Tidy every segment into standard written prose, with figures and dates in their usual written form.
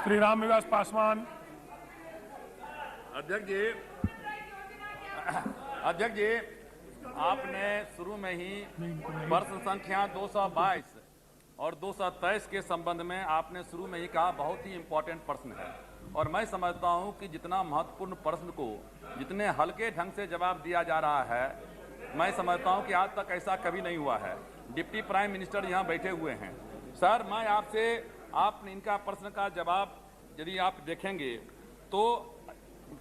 श्री रामविलास पासवान। अध्यक्ष जी, आपने शुरू में ही प्रश्न संख्या 222 और 223 के संबंध में आपने शुरू में ही कहा बहुत ही इम्पोर्टेंट प्रश्न है, और मैं समझता हूं कि जितना महत्वपूर्ण प्रश्न को जितने हल्के ढंग से जवाब दिया जा रहा है, मैं समझता हूं कि आज तक ऐसा कभी नहीं हुआ है। डिप्टी प्राइम मिनिस्टर यहां बैठे हुए हैं। सर, मैं आपसे आपने इनका प्रश्न का जवाब यदि आप देखेंगे तो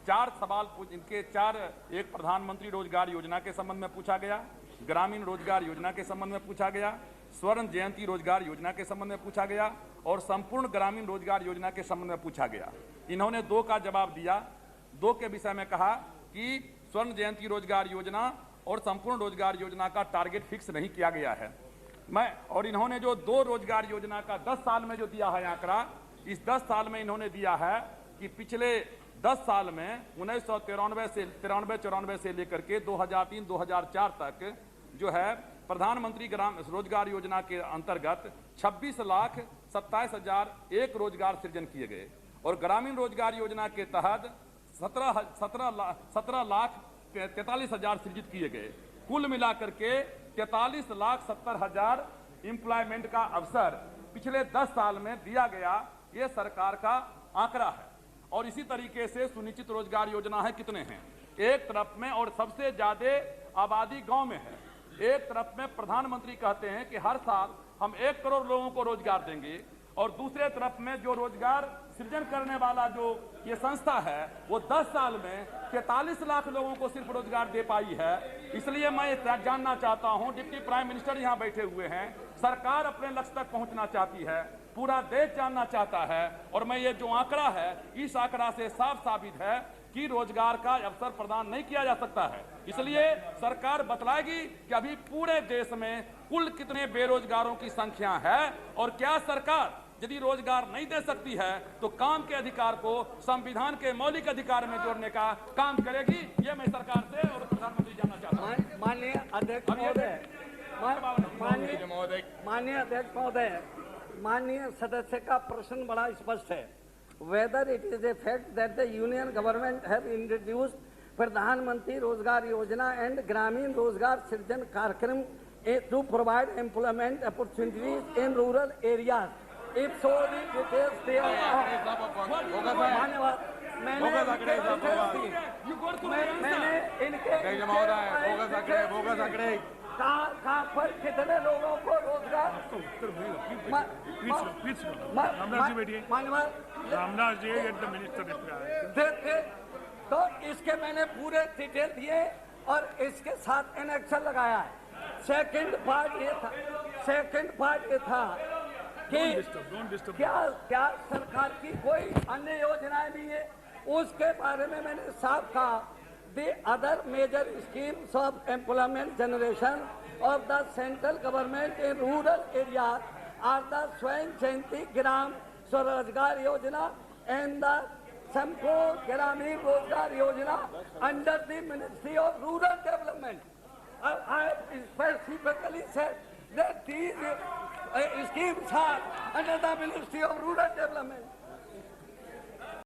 4 सवाल इनके 4 एक प्रधानमंत्री रोजगार योजना के संबंध में पूछा गया, ग्रामीण रोजगार योजना के संबंध में पूछा गया, स्वर्ण जयंती रोजगार योजना के संबंध में पूछा गया और संपूर्ण ग्रामीण रोजगार योजना के संबंध में पूछा गया। इन्होंने 2 का जवाब दिया। 2 के विषय में कहा कि स्वर्ण जयंती रोजगार योजना और संपूर्ण रोजगार योजना का टारगेट फिक्स नहीं किया गया है। और इन्होंने जो 2 रोजगार योजना का 10 साल में जो दिया है आंकड़ा, इस 10 साल में इन्होंने दिया है कि पिछले 10 साल में 1993 से लेकर के 2003-2004 तक जो है प्रधानमंत्री ग्राम रोजगार योजना के अंतर्गत 26,27,001 रोजगार सृजन किए गए और ग्रामीण रोजगार योजना के तहत 17,43,000 सृजित किए गए। कुल मिलाकर के 43,70,000 एम्प्लॉयमेंट का अवसर पिछले 10 साल में दिया गया। ये सरकार का आंकड़ा है। और इसी तरीके से सुनिश्चित रोजगार योजना है कितने हैं एक तरफ में, और सबसे ज्यादा आबादी गांव में है। एक तरफ में प्रधानमंत्री कहते हैं कि हर साल हम 1 करोड़ लोगों को रोजगार देंगे, और दूसरे तरफ में जो रोजगार सृजन करने वाला जो ये संस्था है वो 10 साल में 43 लाख लोगों को सिर्फ रोजगार दे पाई है। इसलिए मैं जानना चाहता हूं, डिप्टी प्राइम मिनिस्टर यहां बैठे हुए हैं, सरकार अपने लक्ष्य तक पहुंचना चाहती है, पूरा देश जानना चाहता है, और मैं ये जो आंकड़ा है इस आंकड़ा से साफ साबित है कि रोजगार का अवसर प्रदान नहीं किया जा सकता है। इसलिए सरकार बतलाएगी कि अभी पूरे देश में कुल कितने बेरोजगारों की संख्या है, और क्या सरकार यदि रोजगार नहीं दे सकती है तो काम के अधिकार को संविधान के मौलिक अधिकार में जोड़ने का काम करेगी। ये मैं सरकार से और प्रधानमंत्री जानना चाहता हूँ। माननीय अध्यक्ष महोदय, माननीय सदस्य का प्रश्न बड़ा स्पष्ट है। Whether it is a fact that the union government have introduced Pradhanmantri Rojgar Yojana and Gramin Rojgar Srijan Karyakram to provide employment opportunities in rural areas. If so the details they are मैंने कहाँ पर कितने लोगों को रोजगार। रामदास जी मिनिस्टर तो इसके मैंने पूरे डिटेल दिए और इसके साथ एनेक्शन लगाया है। सेकंड पार्ट ये था कि क्या सरकार की कोई अन्य योजनाएं भी है, उसके बारे में मैंने साफ कहा। The other major schemes of employment generation of the central government in rural areas are the Swayam Jayanti Gram Swarojgar Yojana and the Sampurna Gramin Rozgar Yojana under the Ministry of Rural Development. I specifically said that these schemes are under the Ministry of Rural Development.